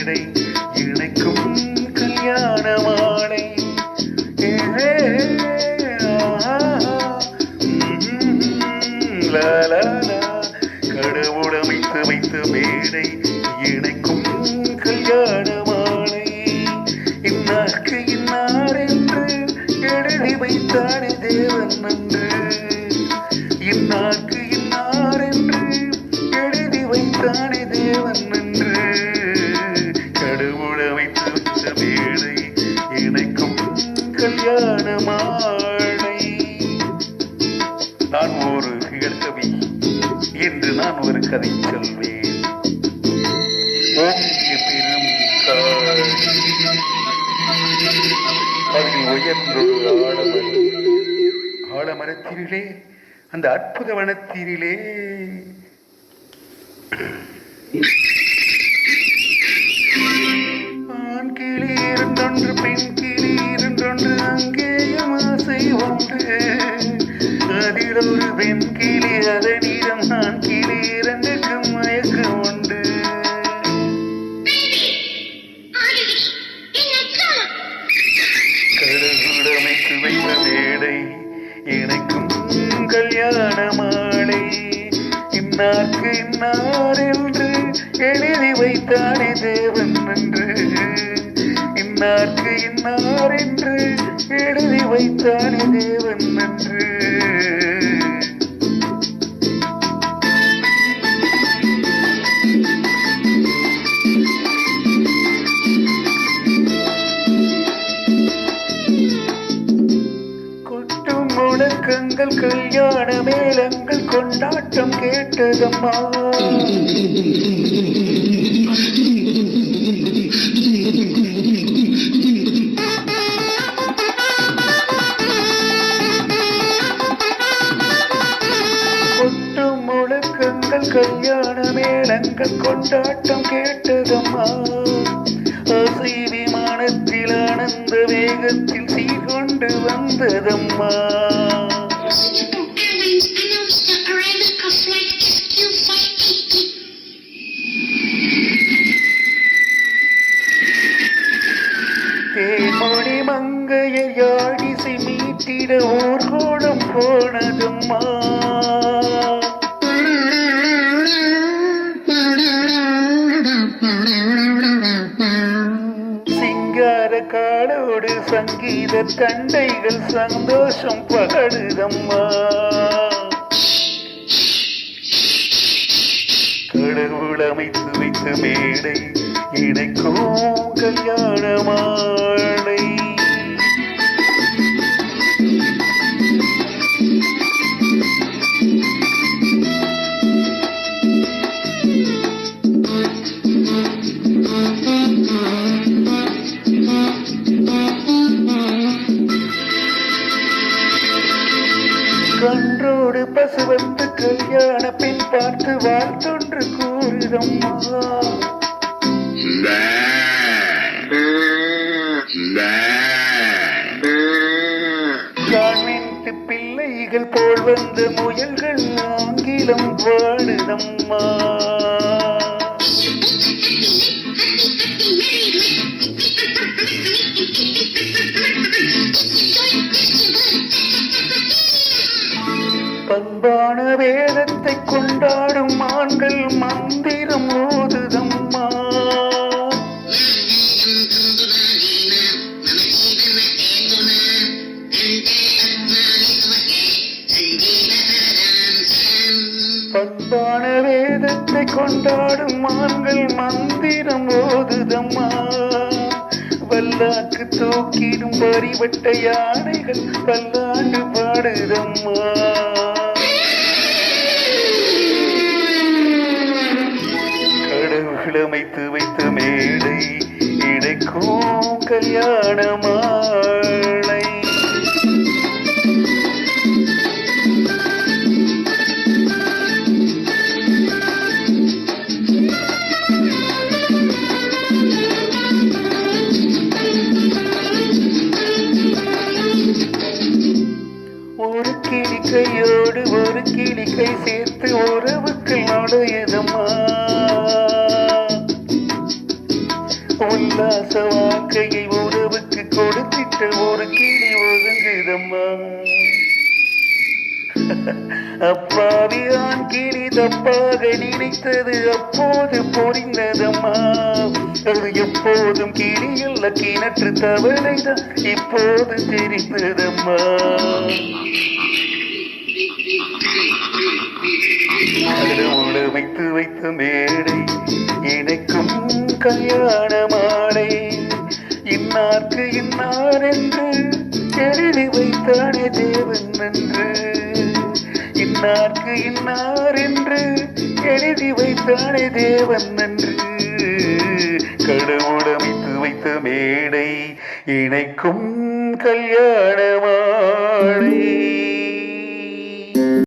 மேடை இணைக்கும் கல்யாண மாலை. கடவுள் அமைத்து வைத்த மேடை இணைக்கும் கல்யாண மாலை. இன்னார்க்கு இன்னார் என்று எழுதி வைத்தானே தேவன் நன்று. இன்னார்க்கு இன்னார் என்று எழுதி வைத்தானே தேவன் நன்று. கடவுள் அமைத்து வைத்த மேடை இணைக்கும் கல்யாண மாலை. நான் ஒரு இயற்கவி என்று நான் ஒரு கதை சொல்வேன். ஓங்கிய பெரும் அதில் உயர்ந்தொரு ஆலமரத்திலே அந்த அற்புத வனத்திலே ஆண் கிளி இருந்தொன்று பெண் கிளி இருந்தொன்று அங்கேயும் ஆசை உண்டு. அதில் ஒரு பெண் கிளி அதனிடம் ஆண் கிளி இரண்டுக்கும் மயக்கம் உண்டு. கடவுள் அமைத்து வைத்த மேடை இணைக்கும் கல்யாண மாலை. இன்னார்க்கு இன்னார் என்று எழுதி வைத்தானே தேவன் நன்று. இன்னார்க்கு இன்னார் என்று எழுதி வைத்தானே தேவன் நன்று. கொட்டும் முழக்கங்கள் கல்யாண மேளங்கள் கொண்டாட்டம் கேட்டதம்மா. கொட்டும் முழக்கங்கள் கல்யாண மேளங்கள் கொண்டாட்டம் கேட்டதம்மா. ஆசை விமானத்தில் ஆனந்த வேகத்தில் சீர்கொண்டு வந்ததம்மா. தேன்மொழி மங்கையர் யாழிசை மீட்டிட ஊர்கோணம் போனதம்மா. சிங்கார காலோடு சங்கீத தண்டைகள் சந்தோஷம் பகடுதம்மா. கடவுள் அமைத்து வைத்த மேடை இணைக்கும் கல்யாண மாலை. கன்றோடு பசுவத்து கல்யாண பெண் பார்த்து வாழ்த்தொன்று கூறுதம்மா. கான்வென்ட் பிள்ளைகள் போல் வந்த முயல்கள் ஆங்கிலம் பாடுதம்மா. பண்பான வேதத்தை கொண்டாடும் ஆண்கள் மந்திரம் ஓதுதம்மா. பண்பான வேதத்தை கொண்டாடும் ஆண்கள் மந்திரம் ஓதுதம்மா. வல்லாக்கு தூக்கிடும் வரிவட்ட யானைகள் பல்லாண்டு பாடுதம்மா. கடவுள் அமைத்து வைத்த மேடை இணைக்கும் கல்யாண மாலை. ஒரு கிளிக்கையோடு ஒரு கிளிக்கை சேர்த்து உறவுக்கு நுழையதம்மா. உல்லாச வாழ்க்கையை உறவுக்கு கொடுத்திட்ட ஒரு கிளி ஒதுங்குதம்மா. அப்பாவியான் கிளி தப்பாக நினைத்தது அப்போது புரிந்ததம்மா. அது எப்போதும் கிளி அல்ல கிணற்று தவளைதான் இப்போது தெரிந்ததம்மா. கடவுளை வைத்து வைத்த மேடை இணைக்கும் கல்யாண மாலை. இன்னார்க்கு இன்னார் என்று எழுதி வைத்தானே தேவன் என்று. இன்னார்க்கு இன்னார் என்று எழுதி வைத்தானே தேவன் என்று. கடவுள் அமைத்து வைத்த மேடை இணைக்கும் கல்யாண மாலை.